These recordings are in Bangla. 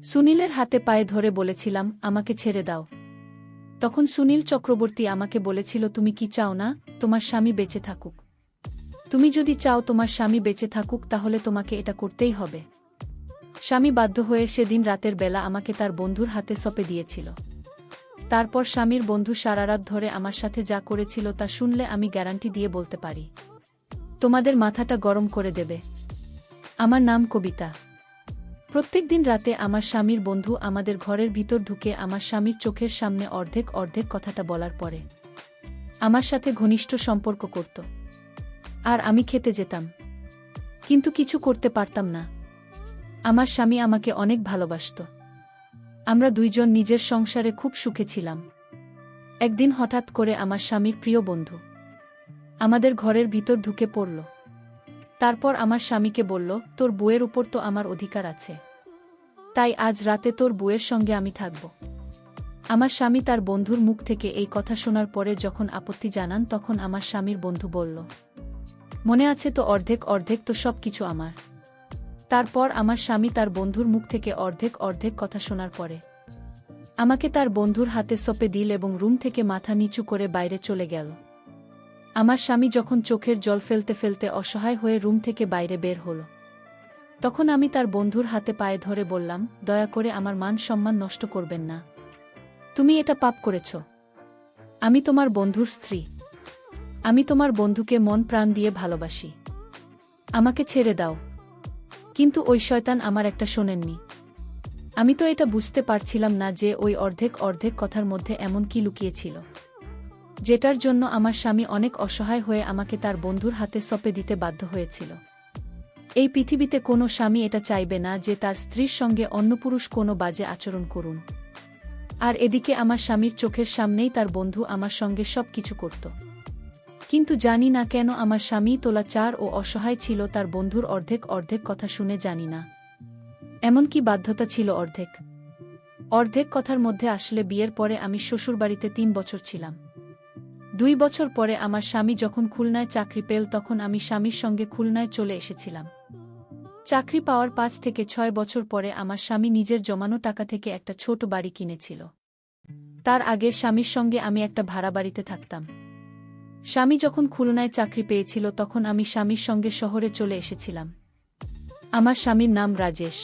সুনীলের হাতে পায়ে ধরে বলেছিলাম, আমাকে ছেড়ে দাও। তখন সুনীল চক্রবর্তী আমাকে বলেছিল, তুমি কি চাও না তোমার স্বামী বেঁচে থাকুক? তুমি যদি চাও তোমার স্বামী বেঁচে থাকুক তাহলে তোমাকে এটা করতেই হবে। স্বামী বাধ্য হয়ে সেদিন রাতের বেলা আমাকে তার বন্ধুর হাতে সঁপে দিয়েছিল। তারপর স্বামীর বন্ধু সারারাত ধরে আমার সাথে যা করেছিল তা শুনলে আমি গ্যারান্টি দিয়ে বলতে পারি, তোমাদের মাথাটা গরম করে দেবে। আমার নাম কবিতা। প্রত্যেকদিন রাতে আমার স্বামীর বন্ধু আমাদের ঘরের ভিতর ঢুকে আমার স্বামীর চোখের সামনে অর্ধেক অর্ধেক কথাটা বলার পরে আমার সাথে ঘনিষ্ঠ সম্পর্ক করত। আর আমি খেতে যেতাম, কিন্তু কিছু করতে পারতাম না। আমার স্বামী আমাকে অনেক ভালোবাসত। আমরা দুইজন নিজের সংসারে খুব সুখে ছিলাম। একদিন হঠাৎ করে আমার স্বামীর প্রিয় বন্ধু আমাদের ঘরের ভিতর ঢুকে পড়ল। তারপর আমার স্বামীকে বলল, তোর বউয়ের উপর তো আমার অধিকার আছে, তাই আজ রাতে তোর বউয়ের সঙ্গে আমি থাকব। আমার স্বামী তার বন্ধুর মুখ থেকে এই কথা শোনার পরে যখন আপত্তি জানান তখন আমার স্বামীর বন্ধু বলল, মনে আছে তো, অর্ধেক অর্ধেক তো সব কিছু আমার। তারপর আমার স্বামী তার বন্ধুর মুখ থেকে অর্ধেক অর্ধেক কথা শোনার পরে আমাকে তার বন্ধুর হাতে সঁপে দিল এবং রুম থেকে মাথা নিচু করে বাইরে চলে গেল। আমার স্বামী যখন চোখের জল ফেলতে ফেলতে অসহায় হয়ে রুম থেকে বাইরে বের হল, তখন আমি তার বন্ধুর হাতে পায়ে ধরে বললাম, দয়া করে আমার মান সম্মান নষ্ট করবেন না। তুমি এটা পাপ করেছ। আমি তোমার বন্ধুর স্ত্রী। আমি তোমার বন্ধুকে মন প্রাণ দিয়ে ভালোবাসি। আমাকে ছেড়ে দাও। কিন্তু ওই শয়তান আমার একটা শোনেননি। আমি তো এটা বুঝতে পারছিলাম না যে ওই অর্ধেক অর্ধেক কথার মধ্যে এমন কি লুকিয়েছিল, যেটার জন্য আমার স্বামী অনেক অসহায় হয়ে আমাকে তার বন্ধুর হাতে সঁপে দিতে বাধ্য হয়েছিল। এই পৃথিবীতে কোনো স্বামী এটা চাইবে না যে তার স্ত্রীর সঙ্গে অন্য পুরুষ কোনো বাজে আচরণ করুন। আর এদিকে আমার স্বামীর চোখের সামনেই তার বন্ধু আমার সঙ্গে সব কিছু করত। কিন্তু জানি না কেন আমার স্বামী তোলাচার ও অসহায় ছিল তার বন্ধুর অর্ধেক অর্ধেক কথা শুনে, জানি না এমনকি বাধ্যতা ছিল অর্ধেক অর্ধেক কথার মধ্যে। আসলে বিয়ের পরে আমি শ্বশুরবাড়িতে 3 বছর ছিলাম। 2 বছর পরে আমার স্বামী যখন খুলনায় চাকরি পেল তখন আমি স্বামীর সঙ্গে খুলনায় চলে এসেছিলাম। চাকরি পাওয়ার 5 থেকে 6 বছর পরে আমার স্বামী নিজের জমানো টাকা থেকে একটা ছোট বাড়ি কিনেছিল। তার আগে স্বামীর সঙ্গে আমি একটা ভাড়া বাড়িতে থাকতাম। স্বামী যখন খুলনায় চাকরি পেয়েছিল তখন আমি স্বামীর সঙ্গে শহরে চলে এসেছিলাম। আমার স্বামীর নাম রাজেশ।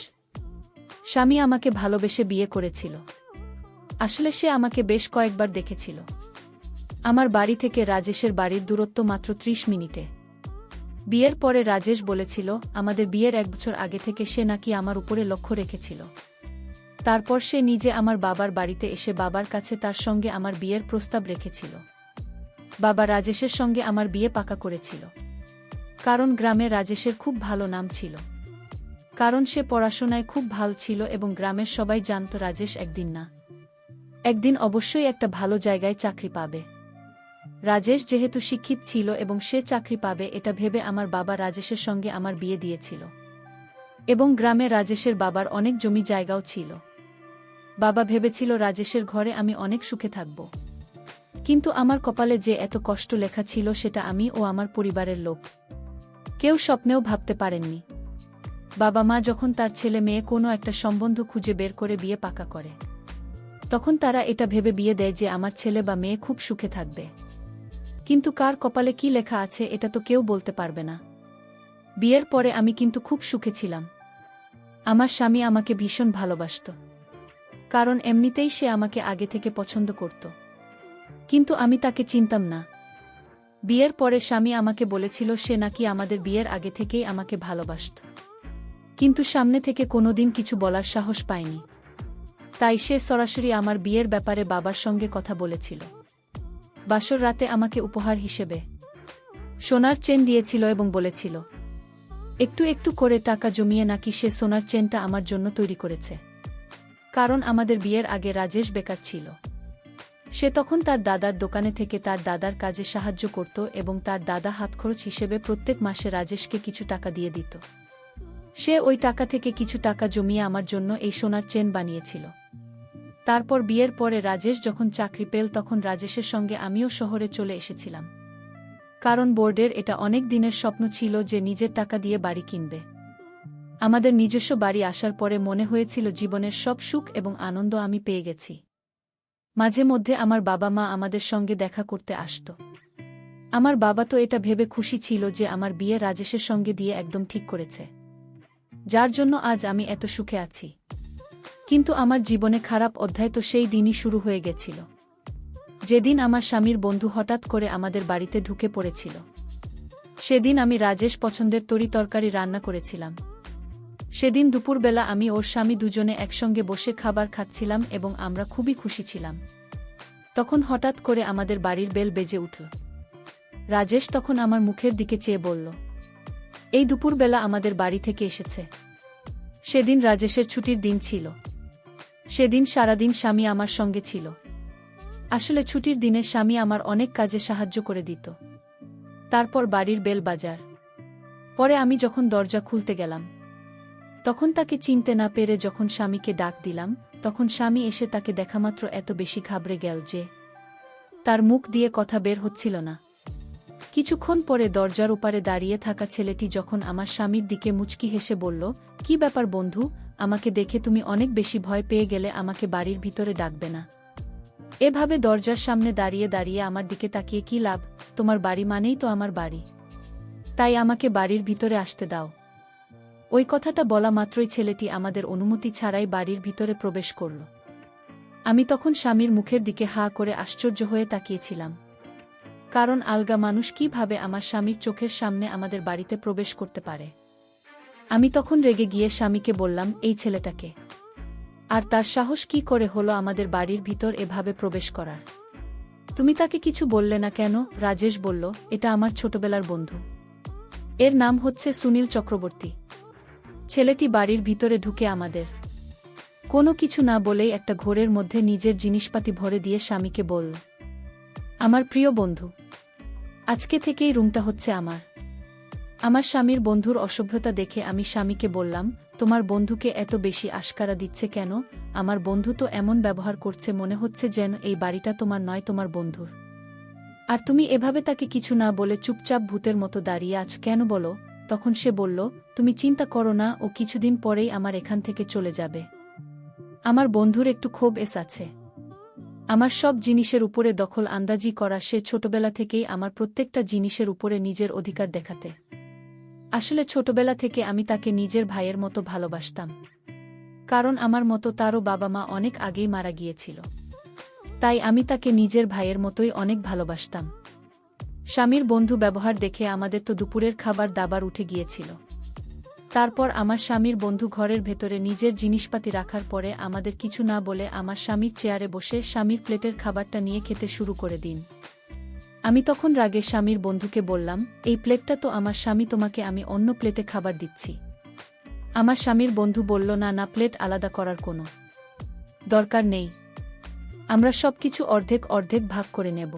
স্বামী আমাকে ভালোবেসে বিয়ে করেছিল। আসলে সে আমাকে বেশ কয়েকবার দেখেছিল। আমার বাড়ি থেকে রাজেশের বাড়ির দূরত্ব মাত্র 30 মিনিটে। বিয়ের পরে রাজেশ বলেছিল, আমাদের বিয়ের 1 বছর আগে থেকে সে নাকি আমার উপরে লক্ষ্য রেখেছিল। তারপর সে নিজে আমার বাবার বাড়িতে এসে বাবার কাছে তার সঙ্গে আমার বিয়ের প্রস্তাব রেখেছিল। বাবা রাজেশের সঙ্গে আমার বিয়ে পাকা করেছিল। কারণ গ্রামে রাজেশের খুব ভালো নাম ছিল। কারণ সে পড়াশোনায় খুব ভালো ছিল এবং গ্রামের সবাই জানত রাজেশ একদিন না একদিন অবশ্যই একটা ভালো জায়গায় চাকরি পাবে। রাজেশ যেহেতু শিক্ষিত ছিল এবং সে চাকরি পাবে এটা ভেবে আমার বাবা রাজেশের সঙ্গে আমার বিয়ে দিয়েছিল। এবং গ্রামে রাজেশের বাবার অনেক জমি জায়গাও ছিল। বাবা ভেবেছিল রাজেশের ঘরে আমি অনেক সুখে থাকব। কিন্তু আমার কপালে যে এত কষ্ট লেখা ছিল সেটা আমি ও আমার পরিবারের লোক কেউ স্বপ্নেও ভাবতে পারেননি। বাবা মা যখন তার ছেলে মেয়ে কোনো একটা সম্বন্ধ খুঁজে বের করে বিয়ে পাকা করে, তখন তারা এটা ভেবে বিয়ে দেয় যে আমার ছেলে বা মেয়ে খুব সুখে থাকবে। কিন্তু কার কপালে কি লেখা আছে এটা তো কেউ বলতে পারবে না। বিয়ের পরে আমি কিন্তু খুব সুখে ছিলাম। আমার স্বামী আমাকে ভীষণ ভালোবাসত। কারণ এমনিতেই সে আমাকে আগে থেকে পছন্দ করত। কিন্তু আমি তাকে চিনতাম না। বিয়ের পরে স্বামী আমাকে বলেছিল সে নাকি আমাদের বিয়ের আগে থেকেই আমাকে ভালোবাসত। কিন্তু সামনে থেকে কোনোদিন কিছু বলার সাহস পায়নি। তাই সে সরাসরি আমার বিয়ের ব্যাপারে বাবার সঙ্গে কথা বলেছিল। বাসর রাতে আমাকে উপহার হিসেবে সোনার চেন দিয়েছিল এবং বলেছিল একটু একটু করে টাকা জমিয়ে নাকি সে সোনার চেনটা আমার জন্য তৈরি করেছে। কারণ আমাদের বিয়ের আগে রাজেশ বেকার ছিল। সে তখন তার দাদার দোকানে থেকে তার দাদার কাজে সাহায্য করত এবং তার দাদা হাতখরচ হিসেবে প্রত্যেক মাসে রাজেশকে কিছু টাকা দিয়ে দিত। সে ওই টাকা থেকে কিছু টাকা জমিয়ে আমার জন্য এই সোনার চেন বানিয়েছিল। তারপর বিয়ের পরে রাজেশ যখন চাকরি পেল তখন রাজেশের সঙ্গে আমিও শহরে চলে এসেছিলাম। কারণ বোর্ডের এটা অনেক দিনের স্বপ্ন ছিল যে নিজের টাকা দিয়ে বাড়ি কিনবে। আমাদের নিজস্ব বাড়ি আসার পরে মনে হয়েছিল জীবনের সব সুখ এবং আনন্দ আমি পেয়ে গেছি। মাঝে মধ্যে আমার বাবা মা আমাদের সঙ্গে দেখা করতে আসত। আমার বাবা তো এটা ভেবে খুশি ছিল যে আমার বিয়ে রাজেশের সঙ্গে দিয়ে একদম ঠিক করেছে, যার জন্য আজ আমি এত সুখে আছি। কিন্তু আমার জীবনে খারাপ অধ্যায় তো সেই দিনই শুরু হয়ে গেছিল, যেদিন আমার স্বামীর বন্ধু হঠাৎ করে আমাদের বাড়িতে ঢুকে পড়েছিল। সেদিন আমি রাজেশ পছন্দের তরিতরকারি রান্না করেছিলাম। সেদিন দুপুরবেলা আমি ওর স্বামী দুজনে একসঙ্গে বসে খাবার খাচ্ছিলাম এবং আমরা খুবই খুশি ছিলাম। তখন হঠাৎ করে আমাদের বাড়ির বেল বেজে উঠল। রাজেশ তখন আমার মুখের দিকে চেয়ে বলল, এই দুপুরবেলা আমাদের বাড়ি থেকে এসেছে। সেদিন রাজেশের ছুটির দিন ছিল। সেদিন সারাদিন স্বামী আমার সঙ্গে ছিল। আসলে ছুটির দিনে স্বামী আমার অনেক কাজে সাহায্য করে দিত। তারপর বাড়ির বেল বাজার পরে আমি যখন দরজা খুলতে গেলাম, তখন তাকে চিনতে না পেরে যখন স্বামীকে ডাক দিলাম, তখন স্বামী এসে তাকে দেখামাত্র এত বেশি ঘাবড়ে গেল যে তার মুখ দিয়ে কথা বের হচ্ছিল না। কিছুক্ষণ পরে দরজার ওপারে দাঁড়িয়ে থাকা ছেলেটি যখন আমার স্বামীর দিকে মুচকি হেসে বলল, কি ব্যাপার বন্ধু, আমাকে দেখে তুমি অনেক বেশি ভয় পেয়ে গেলে, আমাকে বাড়ির ভিতরে ডাকবে না? এভাবে দরজার সামনে দাঁড়িয়ে দাঁড়িয়ে আমার দিকে তাকিয়ে কি লাভ? তোমার বাড়ি মানেই তো আমার বাড়ি, তাই আমাকে বাড়ির ভিতরে আসতে দাও। ওই কথাটা বলা মাত্রই ছেলেটি আমাদের অনুমতি ছাড়াই বাড়ির ভিতরে প্রবেশ করল। আমি তখন স্বামীর মুখের দিকে হা করে আশ্চর্য হয়ে তাকিয়েছিলাম, কারণ আলগা মানুষ কিভাবে আমার স্বামীর চোখের সামনে আমাদের বাড়িতে প্রবেশ করতে পারে। আমি তখন রেগে গিয়ে স্বামীকে বললাম, এই ছেলেটাকে আর তার সাহস কি করে হলো আমাদের বাড়ির ভিতর এভাবে প্রবেশ করার? তুমি তাকে কিছু বললে না কেন? রাজেশ বলল, এটা আমার ছোটবেলার বন্ধু, এর নাম হচ্ছে সুনীল চক্রবর্তী। ছেলেটি বাড়ির ভিতরে ঢুকে আমাদের কোনো কিছু না বলেই একটা ঘোরের মধ্যে নিজের জিনিসপাতি ভরে দিয়ে স্বামীকে বলল, আমার প্রিয় বন্ধু, আজকে থেকেই রুমটা হচ্ছে আমার। আমার স্বামীর বন্ধুর অসভ্যতা দেখে আমি স্বামীকে বললাম, তোমার বন্ধুকে এত বেশি আশকারা দিচ্ছে কেন? আমার বন্ধু তো এমন ব্যবহার করছে মনে হচ্ছে যেন এই বাড়িটা তোমার নয়, তোমার বন্ধুর। আর তুমি এভাবে তাকে কিছু না বলে চুপচাপ ভূতের মতো দাঁড়িয়ে আছ কেন বলো? তখন সে বলল, তুমি চিন্তা করো না, ও কিছুদিন পরেই আমার এখান থেকে চলে যাবে। আমার বন্ধুর একটু ক্ষোভ আছে। আমার সব জিনিসের উপরে দখল আন্দাজি করা, সে ছোটবেলা থেকেই আমার প্রত্যেকটা জিনিসের উপরে নিজের অধিকার দেখাতে। আসলে ছোটবেলা থেকে আমি তাকে নিজের ভাইয়ের মতো ভালোবাসতাম, কারণ আমার মতো তারও বাবা মা অনেক আগেই মারা গিয়েছিল। তাই আমি তাকে নিজের ভাইয়ের মতোই অনেক ভালোবাসতাম। স্বামীর বন্ধু ব্যবহার দেখে আমাদের তো দুপুরের খাবার দাবার উঠে গিয়েছিল। তারপর আমার স্বামীর বন্ধু ঘরের ভেতরে নিজের জিনিসপাতি রাখার পরে আমাদের কিছু না বলে আমার স্বামীর চেয়ারে বসে স্বামীর প্লেটের খাবারটা নিয়ে খেতে শুরু করে দিন। আমি তখন রাগে স্বামীর বন্ধুকে বললাম, এই প্লেটটা তো আমার স্বামী, তোমাকে আমি অন্য প্লেটে খাবার দিচ্ছি। আমার স্বামীর বন্ধু বলল, না না, প্লেট আলাদা করার কোনো দরকার নেই, আমরা সবকিছু অর্ধেক অর্ধেক ভাগ করে নেব,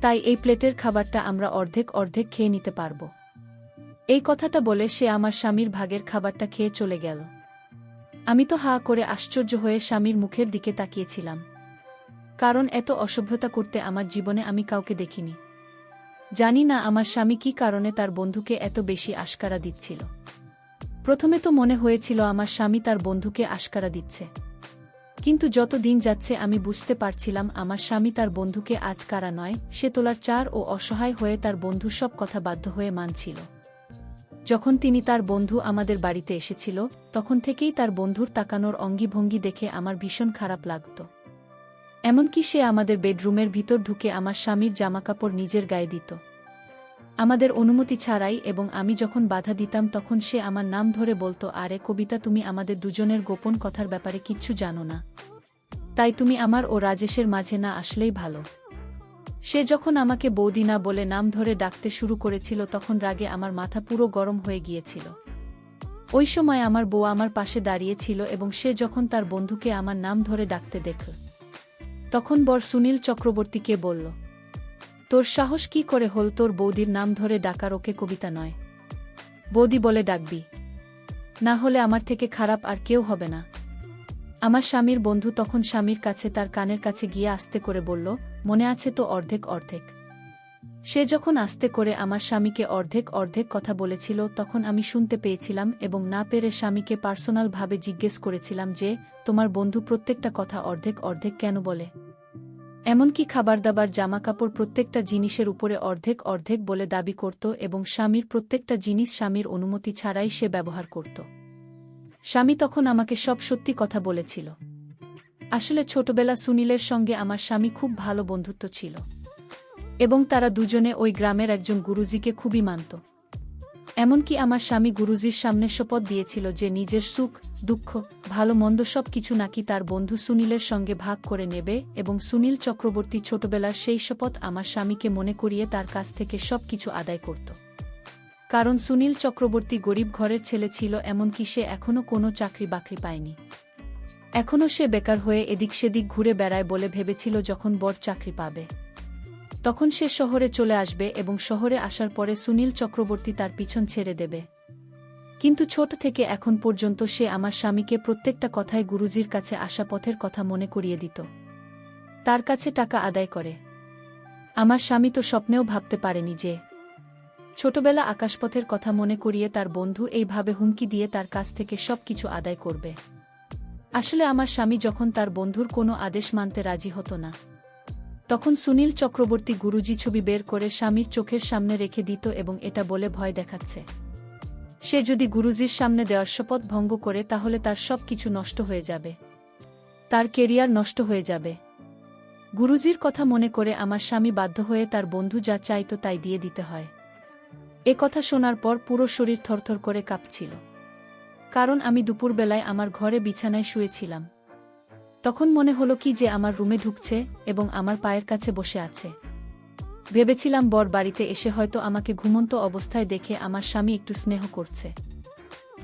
তাই এই প্লেটের খাবারটা আমরা অর্ধেক অর্ধেক খেয়ে নিতে পারব। এই কথাটা বলে সে আমার স্বামীর ভাগের খাবারটা খেয়ে চলে গেল। আমি তো হা করে আশ্চর্য হয়ে স্বামীর মুখের দিকে তাকিয়েছিলাম, কারণ এত অসভ্যতা করতে আমার জীবনে আমি কাউকে দেখিনি। জানি না আমার স্বামী কী কারণে তার বন্ধুকে এত বেশি আশকারা দিচ্ছিল। প্রথমে তো মনে হয়েছিল আমার স্বামী তার বন্ধুকে আশকারা দিচ্ছে, কিন্তু যত দিন যাচ্ছে আমি বুঝতে পারছিলাম আমার স্বামী তার বন্ধুকে আজকারা নয়, সে তোলার চার ও অসহায় হয়ে তার বন্ধুর সব কথা বাধ্য হয়ে মানছিল। যখন তিনি তার বন্ধু আমাদের বাড়িতে এসেছিল, তখন থেকেই তার বন্ধুর তাকানোর অঙ্গিভঙ্গি দেখে আমার ভীষণ খারাপ লাগত। এমনকি সে আমাদের বেডরুমের ভিতর ঢুকে আমার স্বামীর জামাকাপড় নিজের গায়ে দিত, আমাদের অনুমতি ছাড়াই, এবং আমি যখন বাধা দিতাম তখন সে আমার নাম ধরে বলতো, আরে কবিতা, তুমি আমাদের দুজনের গোপন কথার ব্যাপারে কিচ্ছু জানো না, তাই তুমি আমার ও রাজেশের মাঝে না আসলেই ভালো। সে যখন আমাকে বৌদি না বলে নাম ধরে ডাকতে শুরু করেছিল তখন রাগে আমার মাথা পুরো গরম হয়ে গিয়েছিল। ওই সময় আমার বউ আমার পাশে দাঁড়িয়ে ছিল এবং সে যখন তার বন্ধুকে আমার নাম ধরে ডাকতে দেখল, তখন বর সুনীল চক্রবর্তীকে বলল, তোর সাহস কি করে হল তোর বৌদির নাম ধরে ডাকার? ওকে কবিতা নয়, বৌদি বলে ডাকবি, না হলে আমার থেকে খারাপ আর কেউ হবে না। আমার স্বামীর বন্ধু তখন স্বামীর কাছে তার কানের কাছে গিয়ে আস্তে করে বলল, মনে আছে তো, অর্ধেক অর্ধেক। সে যখন আস্তে করে আমার স্বামীকে অর্ধেক অর্ধেক কথা বলেছিল তখন আমি শুনতে পেয়েছিলাম এবং না পেরে স্বামীকে পার্সোনালভাবে জিজ্ঞেস করেছিলাম যে তোমার বন্ধু প্রত্যেকটা কথা অর্ধেক অর্ধেক কেন বলে, এমনকি খাবারদাবার জামাকাপড় প্রত্যেকটা জিনিসের উপরে অর্ধেক অর্ধেক বলে দাবি করত এবং স্বামীর প্রত্যেকটা জিনিস স্বামীর অনুমতি ছাড়াই সে ব্যবহার করত। স্বামী তখন আমাকে সব সত্যি কথা বলেছিল। আসলে ছোটবেলা সুনীলের সঙ্গে আমার স্বামী খুব ভালো বন্ধুত্ব ছিল এবং তারা দুজনে ওই গ্রামের একজন গুরুজিকে খুবই মানত। এমনকি আমার স্বামী গুরুজির সামনে শপথ দিয়েছিল যে নিজের সুখ দুঃখ ভালো মন্দ সব কিছু নাকি তার বন্ধু সুনীলের সঙ্গে ভাগ করে নেবে এবং সুনীল চক্রবর্তী ছোটবেলার সেই শপথ আমার স্বামীকে মনে করিয়ে তার কাছ থেকে সব কিছু আদায় করত। কারণ সুনীল চক্রবর্তী গরিব ঘরের ছেলে ছিল, এমনকি সে এখনও কোনো চাকরি বাকরি পায়নি। এখনও সে বেকার হয়ে এদিক সেদিক ঘুরে বেড়ায় বলে ভেবেছিল যখন বড় চাকরি পাবে তখন সে শহরে চলে আসবে এবং শহরে আসার পরে সুনীল চক্রবর্তী তার পিছন ছেড়ে দেবে। কিন্তু ছোট থেকে এখন পর্যন্ত সে আমার স্বামীকে প্রত্যেকটা কথায় গুরুজির কাছে আসা পথের কথা মনে করিয়ে দিত, তার কাছে টাকা আদায় করে। আমার স্বামী তো স্বপ্নেও ভাবতে পারেনি যে ছোটবেলা আকাশপথের কথা মনে করিয়ে তার বন্ধু এইভাবে হুমকি দিয়ে তার কাছ থেকে সব কিছু আদায় করবে। আসলে আমার স্বামী যখন তার বন্ধুর কোনো আদেশ মানতে রাজি হতো না তখন সুনীল চক্রবর্তী গুরুজি ছবি বের করে স্বামীর চোখের সামনে রেখে দিত এবং এটা বলে ভয় দেখাচ্ছে সে যদি গুরুজির সামনে দেওয়ার শপথ ভঙ্গ করে তাহলে তার সব কিছু নষ্ট হয়ে যাবে, তার কেরিয়ার নষ্ট হয়ে যাবে। গুরুজির কথা মনে করে আমার স্বামী বাধ্য হয়ে তার বন্ধু যা চাইতো তাই দিয়ে দিতে হয়। এ কথা শোনার পর পুরো শরীর থরথর করে কাঁপছিল, কারণ আমি দুপুরবেলায় আমার ঘরে বিছানায় শুয়েছিলাম। তখন মনে হলো কি যে আমার রুমে ঢুকছে এবং আমার পায়ের কাছে বসে আছে। ভেবেছিলাম বর বাড়িতে এসে হয়তো আমাকে ঘুমন্ত অবস্থায় দেখে আমার স্বামী একটু স্নেহ করছে,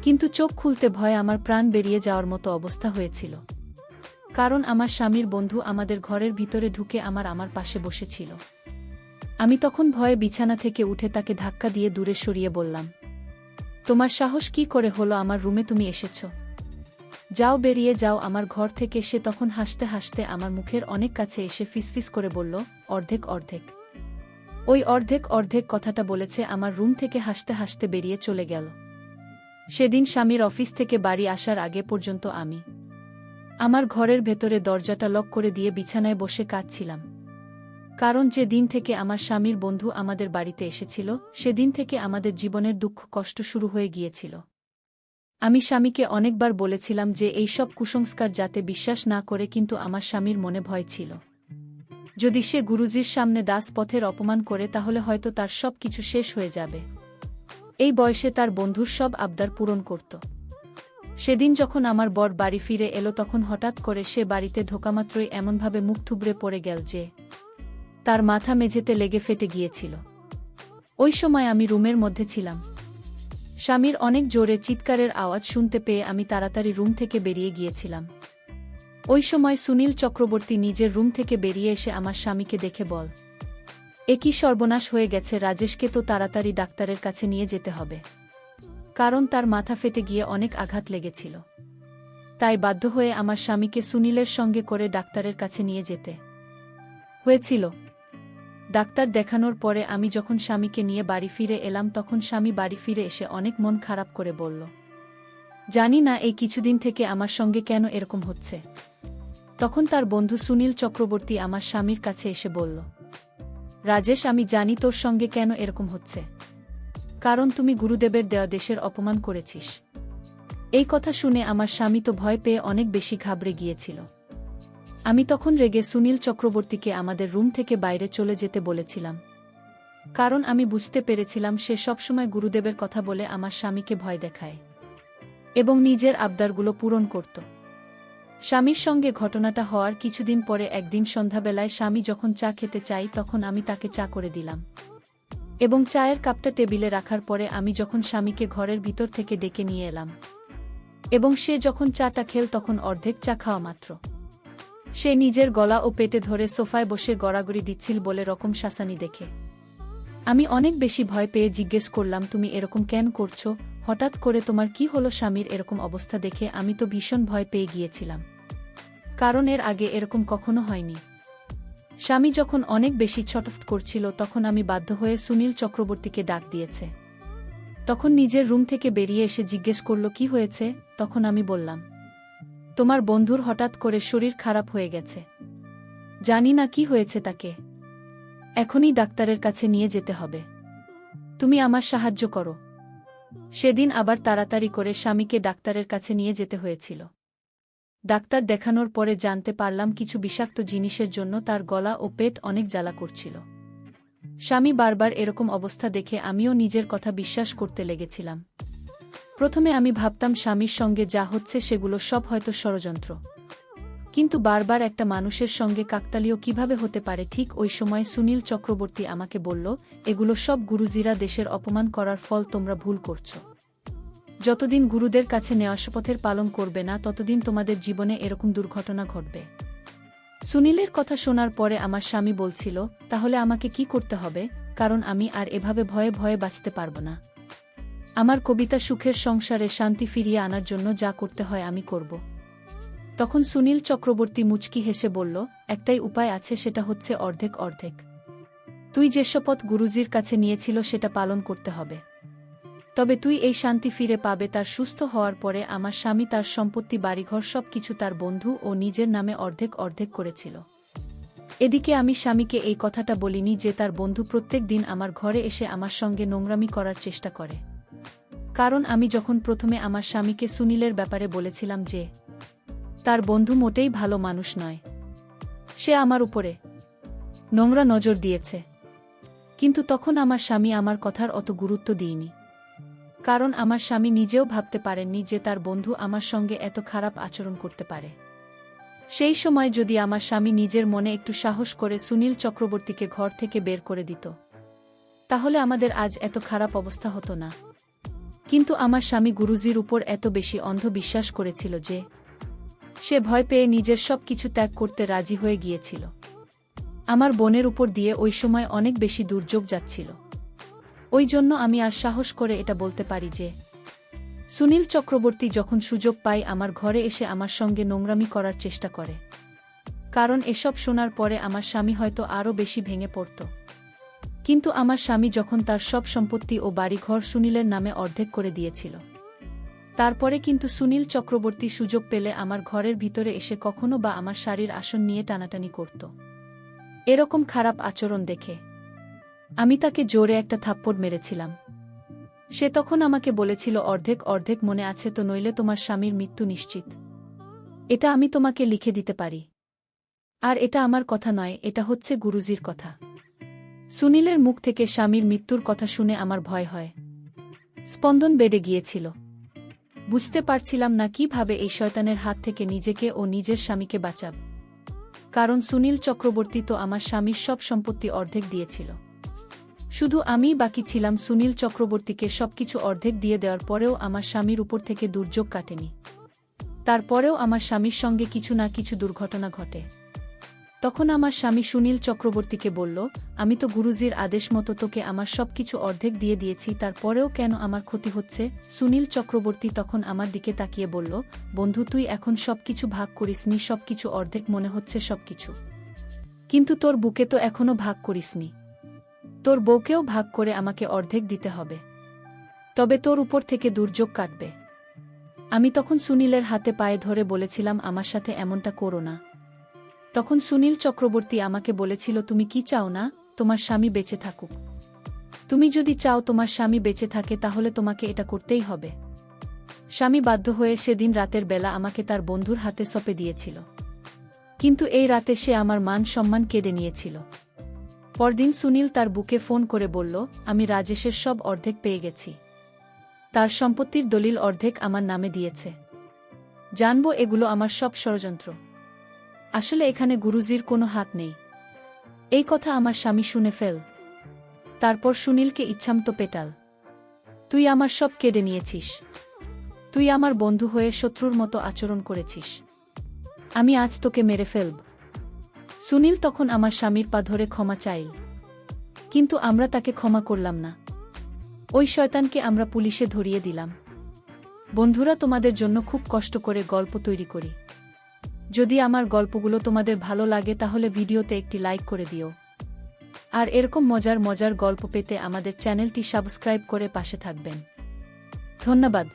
কিন্তু চোখ খুলতে ভয়ে আমার প্রাণ বেরিয়ে যাওয়ার মতো অবস্থা হয়েছিল। কারণ আমার স্বামীর বন্ধু আমাদের ঘরের ভিতরে ঢুকে আমার পাশে বসেছিল। আমি তখন ভয়ে বিছানা থেকে উঠে তাকে ধাক্কা দিয়ে দূরে সরিয়ে বললাম, তোমার সাহস কি করে হলো আমার রুমে তুমি এসেছ? যাও, বেরিয়ে যাও আমার ঘর থেকে। সে তখন হাসতে হাসতে আমার মুখের অনেক কাছে এসে ফিসফিস করে বলল, অর্ধেক অর্ধেক। ওই অর্ধেক অর্ধেক কথাটা বলেছে আমার রুম থেকে হাসতে হাসতে বেরিয়ে চলে গেল। সেদিন স্বামীর অফিস থেকে বাড়ি আসার আগে পর্যন্ত আমি আমার ঘরের ভেতরে দরজাটা লক করে দিয়ে বিছানায় বসে কাঁদছিলাম। কারণ যে দিন থেকে আমার স্বামীর বন্ধু আমাদের বাড়িতে এসেছিল সেদিন থেকে আমাদের জীবনের দুঃখ কষ্ট শুরু হয়ে গিয়েছিল। আমি স্বামীকে অনেকবার বলেছিলাম যে এই সব কুসংস্কার যাতে বিশ্বাস না করে, কিন্তু আমার স্বামীর মনে ভয় ছিল যদি সে গুরুজির সামনে দাস পথের অপমান করে তাহলে হয়তো তার সব কিছু শেষ হয়ে যাবে। এই বয়সে তার বন্ধুর সব আবদার পূরণ করত। সেদিন যখন আমার বর বাড়ি ফিরে এলো তখন হঠাৎ করে সে বাড়িতে ঢোকামাত্রই এমনভাবে মুখ থুবড়ে পড়ে গেল যে তার মাথা মেঝেতে লেগে ফেটে গিয়েছিল। ওই সময় আমি রুমের মধ্যে ছিলাম। স্বামীর অনেক জোরে চিৎকারের আওয়াজ শুনতে পেয়ে আমি তাড়াতাড়ি রুম থেকে বেরিয়ে গিয়েছিলাম। ওই সময় সুনীল চক্রবর্তী নিজের রুম থেকে বেরিয়ে এসে আমার স্বামীকে দেখে বল, এ কি সর্বনাশ হয়ে গেছে, রাজেশকে তো তাড়াতাড়ি ডাক্তারের কাছে নিয়ে যেতে হবে। কারণ তার মাথা ফেটে গিয়ে অনেক আঘাত লেগেছিল। তাই বাধ্য হয়ে আমার স্বামীকে সুনীলের সঙ্গে করে ডাক্তারের কাছে নিয়ে যেতে হয়েছিল। ডাক্তার দেখানোর পরে আমি যখন স্বামীকে নিয়ে বাড়ি ফিরে এলাম তখন স্বামী বাড়ি ফিরে এসে অনেক মন খারাপ করে বলল, জানি না এই কিছুদিন থেকে আমার সঙ্গে কেন এরকম হচ্ছে। তখন তার বন্ধু সুনীল চক্রবর্তী আমার স্বামীর কাছে এসে বলল, রাজেশ, আমি জানি তোর সঙ্গে কেন এরকম হচ্ছে, কারণ তুমি গুরুদেবের দেওয়া দেশের অপমান করেছিস। এই কথা শুনে আমার স্বামী তো ভয় পেয়ে অনেক বেশি ঘাবড়ে গিয়েছিল। আমি তখন রেগে সুনীল চক্রবর্তীকে আমাদের রুম থেকে বাইরে চলে যেতে বলেছিলাম, কারণ আমি বুঝতে পেরেছিলাম সে সবসময় গুরুদেবের কথা বলে আমার স্বামীকে ভয় দেখায় এবং নিজের আবদারগুলো পূরণ করত। স্বামীর সঙ্গে ঘটনাটা হওয়ার কিছুদিন পরে একদিন সন্ধ্যাবেলায় স্বামী যখন চা খেতে চাই তখন আমি তাকে চা করে দিলাম এবং চায়ের কাপটা টেবিলে রাখার পরে আমি যখন স্বামীকে ঘরের ভিতর থেকে ডেকে নিয়ে এলাম এবং সে যখন চাটা খেল তখন অর্ধেক চা খাওয়া মাত্র সে নিজের গলা ও পেটে ধরে সোফায় বসে গড়াগড়ি দিচ্ছিল বলে রকম শাসানি দেখে আমি অনেক বেশি ভয় পেয়ে জিজ্ঞেস করলাম, তুমি এরকম কেন করছো, হঠাৎ করে তোমার কি হলো? স্বামীর এরকম অবস্থা দেখে আমি তো ভীষণ ভয় পেয়ে গিয়েছিলাম, কারণ এর আগে এরকম কখনো হয়নি। স্বামী যখন অনেক বেশি ছটফট করছিল তখন আমি বাধ্য হয়ে সুনীল চক্রবর্তীকে ডাক দিয়েছে। তখন নিজের রুম থেকে বেরিয়ে এসে জিজ্ঞেস করল কি হয়েছে। তখন আমি বললাম, তোমার বন্ধুর হঠাৎ করে শরীর খারাপ হয়ে গেছে, জানি না কি হয়েছে তাকে, এখনই ডাক্তারের কাছে নিয়ে যেতে হবে, তুমি আমার সাহায্য করো। সেদিন আবার তাড়াতাড়ি করে স্বামীকে ডাক্তারের কাছে নিয়ে যেতে হয়েছিল। ডাক্তার দেখানোর পরে জানতে পারলাম কিছু বিষাক্ত জিনিসের জন্য তার গলা ও পেট অনেক জ্বালা করছিল। স্বামী বারবার এরকম অবস্থা দেখে আমিও নিজের কথা বিশ্বাস করতে লেগেছিলাম। প্রথমে আমি ভাবতাম স্বামীর সঙ্গে যা হচ্ছে সেগুলো সব হয়তো ষড়যন্ত্র, কিন্তু বারবার একটা মানুষের সঙ্গে কাকতালীয় কিভাবে হতে পারে। ঠিক ওই সময় সুনীল চক্রবর্তী আমাকে বলল, এগুলো সব গুরুজিরা দেশের অপমান করার ফল, তোমরা ভুল করছো। যতদিন গুরুদের কাছে নেওয়া শপথের পালন করবে না ততদিন তোমাদের জীবনে এরকম দুর্ঘটনা ঘটবে। সুনীলের কথা শোনার পরে আমার স্বামী বলছিল, তাহলে আমাকে কি করতে হবে, কারণ আমি আর এভাবে ভয়ে ভয়ে বাঁচতে পারব না। আমার কবিতা সুখের সংসারে শান্তি ফিরিয়ে আনার জন্য যা করতে হয় আমি করব। তখন সুনীল চক্রবর্তী মুচকি হেসে বলল, একটাই উপায় আছে, সেটা হচ্ছে অর্ধেক অর্ধেক। তুই যে শপথ গুরুজির কাছে নিয়েছিল সেটা পালন করতে হবে, তবে তুই এই শান্তি ফিরে পাবে তার সুস্থ হওয়ার পরে। আমার স্বামী তার সম্পত্তি, বাড়িঘর সব কিছু তার বন্ধু ও নিজের নামে অর্ধেক অর্ধেক করেছিল। এদিকে আমি স্বামীকে এই কথাটা বলিনি যে তার বন্ধু প্রত্যেক দিন আমার ঘরে এসে আমার সঙ্গে নোংরামি করার চেষ্টা করে, কারণ আমি যখন প্রথমে আমার স্বামীকে সুনীলের ব্যাপারে বলেছিলাম যে তার বন্ধু মোটেই ভালো মানুষ নয়, সে আমার উপরে নোংরা নজর দিয়েছে, কিন্তু তখন আমার স্বামী আমার কথার অত গুরুত্ব দিইনি, কারণ আমার স্বামী নিজেও ভাবতে পারেননি যে তার বন্ধু আমার সঙ্গে এত খারাপ আচরণ করতে পারে। সেই সময় যদি আমার স্বামী নিজের মনে একটু সাহস করে সুনীল চক্রবর্তীকে ঘর থেকে বের করে দিত, তাহলে আমাদের আজ এত খারাপ অবস্থা হতো না। কিন্তু আমার স্বামী গুরুজির উপর এত বেশি অন্ধ বিশ্বাস করেছিল যে সে ভয় পেয়ে নিজের সব কিছু ত্যাগ করতে রাজি হয়ে গিয়েছিল। আমার বোনের উপর দিয়ে ওই সময় অনেক বেশি দুর্যোগ যাচ্ছিল। ওই জন্য আমি আর সাহস করে এটা বলতে পারি যে সুনীল চক্রবর্তী যখন সুযোগ পায় আমার ঘরে এসে আমার সঙ্গে নোংরামি করার চেষ্টা করে, কারণ এসব শোনার পরে আমার স্বামী হয়তো আরও বেশি ভেঙে পড়ত। কিন্তু আমার স্বামী যখন তার সব সম্পত্তি ও বাড়িঘর সুনীলের নামে অর্ধেক করে দিয়েছিল, তারপরে কিন্তু সুনীল চক্রবর্তী সুযোগ পেলে আমার ঘরের ভিতরে এসে কখনো বা আমার শাড়ির আসন নিয়ে টানাটানি করত। এরকম খারাপ আচরণ দেখে আমি তাকে জোরে একটা থাপ্পড় মেরেছিলাম। সে তখন আমাকে বলেছিল, অর্ধেক অর্ধেক মনে আছে তো, নইলে তোমার স্বামীর মৃত্যু নিশ্চিত। এটা আমি তোমাকে লিখে দিতে পারি। আর এটা আমার কথা নয়, এটা হচ্ছে গুরুজির কথা। সুনীলের মুখ থেকে স্বামীর মৃত্যুর কথা শুনে আমার ভয় হয়, স্পন্দন বেড়ে গিয়েছিল। বুঝতে পারছিলাম না কিভাবে এই শয়তানের হাত থেকে নিজেকে ও নিজের স্বামীকে বাঁচাব, কারণ সুনীল চক্রবর্তী তো আমার স্বামীর সব সম্পত্তি অর্ধেক দিয়েছিল। শুধু আমিই বাকি ছিলাম সুনীল চক্রবর্তীকে সবকিছু অর্ধেক দিয়ে দেওয়ার পরেও আমার স্বামীর উপর থেকে দুর্যোগ কাটেনি। তারপরেও আমার স্বামীর সঙ্গে কিছু না কিছু দুর্ঘটনা ঘটে। তখন আমার স্বামী সুনীল চক্রবর্তীকে বলল, আমি তো গুরুজির আদেশ মতো তোকে আমার সবকিছু অর্ধেক দিয়ে দিয়েছি, তারপরেও কেন আমার ক্ষতি হচ্ছে? সুনীল চক্রবর্তী তখন আমার দিকে তাকিয়ে বলল, বন্ধু, তুই এখন সবকিছু ভাগ করিসনি, সবকিছু অর্ধেক মনে হচ্ছে সবকিছু, কিন্তু তোর বুকে তো এখনো ভাগ করিসনি। তোর বউকেও ভাগ করে আমাকে অর্ধেক দিতে হবে, তবে তোর উপর থেকে দুর্যোগ কাটবে। আমি তখন সুনীলের হাতে পায়ে ধরে বলেছিলাম, আমার সাথে এমনটা করো না। তখন সুনীল চক্রবর্তী আমাকে বলেছিল, তুমি কি চাও না তোমার স্বামী বেঁচে থাকুক? তুমি যদি চাও তোমার স্বামী বেঁচে থাকে তাহলে তোমাকে এটা করতেই হবে। স্বামী বাধ্য হয়ে সেদিন রাতের বেলা আমাকে তার বন্ধুর হাতে সঁপে দিয়েছিল, কিন্তু এই রাতে সে আমার মান সম্মান কেড়ে নিয়েছিল। পরদিন সুনীল তার বুকে ফোন করে বলল, আমি রাজেশের সব অর্ধেক পেয়ে গেছি, তার সম্পত্তির দলিল অর্ধেক আমার নামে দিয়েছে। জানবো এগুলো আমার সব ষড়যন্ত্র, আসলে এখানে গুরুজির কোনো হাত নেই। এই কথা আমার স্বামী শুনে ফেল। তারপর সুনীলকে ইচ্ছামতো পেটাল, তুই আমার সব কেড়ে নিয়েছিস, তুই আমার বন্ধু হয়ে শত্রুর মতো আচরণ করেছিস, আমি আজ তোকে মেরে ফেলব। সুনীল তখন আমার স্বামীর পা ধরে ক্ষমা চাইল, কিন্তু আমরা তাকে ক্ষমা করলাম না। ওই শয়তানকে আমরা পুলিশে ধরিয়ে দিলাম। বন্ধুরা, তোমাদের জন্য খুব কষ্ট করে গল্প তৈরি করি। যদি আমার গল্পগুলো তোমাদের ভালো লাগে তাহলে ভিডিওতে একটি লাইক করে দিও। আর এরকম মজার মজার গল্প পেতে আমাদের চ্যানেলটি সাবস্ক্রাইব করে পাশে থাকবেন। ধন্যবাদ।